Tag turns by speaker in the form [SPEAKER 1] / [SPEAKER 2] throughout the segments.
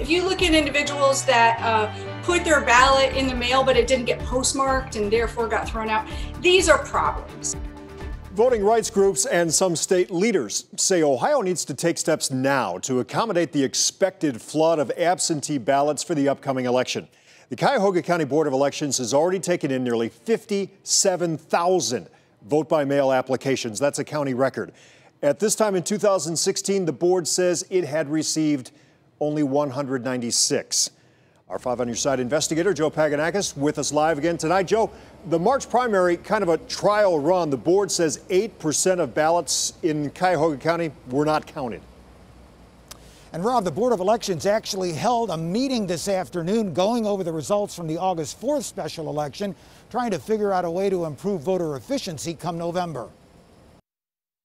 [SPEAKER 1] If you look at individuals that put their ballot in the mail, but it didn't get postmarked and therefore got thrown out, these are problems.
[SPEAKER 2] Voting rights groups and some state leaders say Ohio needs to take steps now to accommodate the expected flood of absentee ballots for the upcoming election. The Cuyahoga County Board of Elections has already taken in nearly 57,000 vote-by-mail applications. That's a county record. At this time in 2016, the board says it had received only 196. Our 5 on Your Side investigator, Joe Paganakis, with us live again tonight. Joe, the March primary, kind of a trial run. The board says 8% of ballots in Cuyahoga County were not counted.
[SPEAKER 3] And Rob, the Board of Elections actually held a meeting this afternoon going over the results from the August 4th special election, trying to figure out a way to improve voter efficiency come November.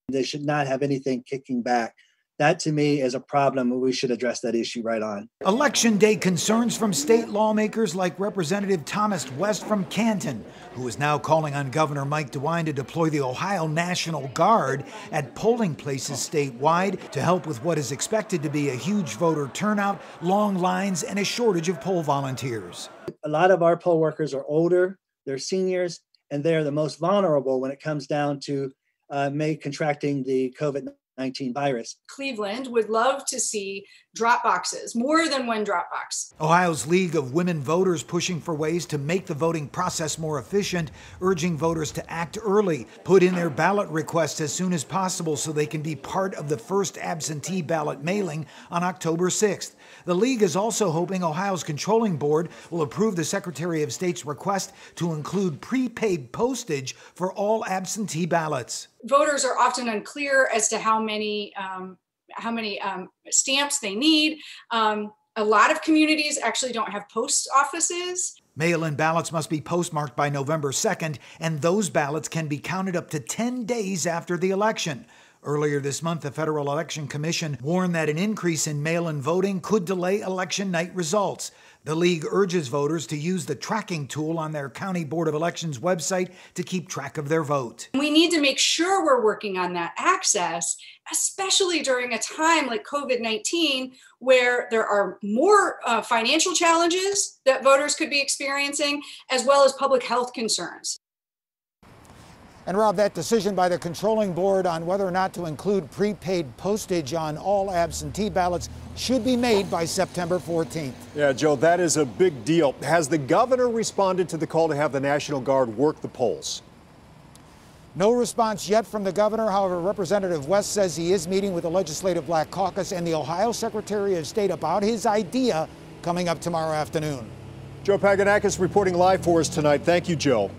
[SPEAKER 4] They should not have anything kicking back. That, to me, is a problem, and we should address that issue right on.
[SPEAKER 3] Election day concerns from state lawmakers like Representative Thomas West from Canton, who is now calling on Governor Mike DeWine to deploy the Ohio National Guard at polling places statewide to help with what is expected to be a huge voter turnout, long lines, and a shortage of poll volunteers.
[SPEAKER 4] A lot of our poll workers are older, they're seniors, and they're the most vulnerable when it comes down to contracting the COVID-19 virus.
[SPEAKER 1] Cleveland would love to see drop boxes, more than one drop box.
[SPEAKER 3] Ohio's League of Women Voters pushing for ways to make the voting process more efficient, urging voters to act early, put in their ballot requests as soon as possible so they can be part of the first absentee ballot mailing on October 6th. The League is also hoping Ohio's controlling board will approve the Secretary of State's request to include prepaid postage for all absentee ballots.
[SPEAKER 1] Voters are often unclear as to how many stamps they need. A lot of communities actually don't have post offices.
[SPEAKER 3] Mail-in ballots must be postmarked by November 2nd, and those ballots can be counted up to 10 days after the election. Earlier this month, the Federal Election Commission warned that an increase in mail-in voting could delay election night results. The League urges voters to use the tracking tool on their County Board of Elections website to keep track of their vote.
[SPEAKER 1] We need to make sure we're working on that access, especially during a time like COVID-19, where there are more financial challenges that voters could be experiencing, as well as public health concerns.
[SPEAKER 3] And Rob, that decision by the controlling board on whether or not to include prepaid postage on all absentee ballots should be made by September 14th.
[SPEAKER 2] Yeah, Joe, that is a big deal. Has the governor responded to the call to have the National Guard work the polls?
[SPEAKER 3] No response yet from the governor. However, Representative West says he is meeting with the Legislative Black Caucus and the Ohio Secretary of State about his idea coming up tomorrow afternoon.
[SPEAKER 2] Joe Paganakis reporting live for us tonight. Thank you, Joe.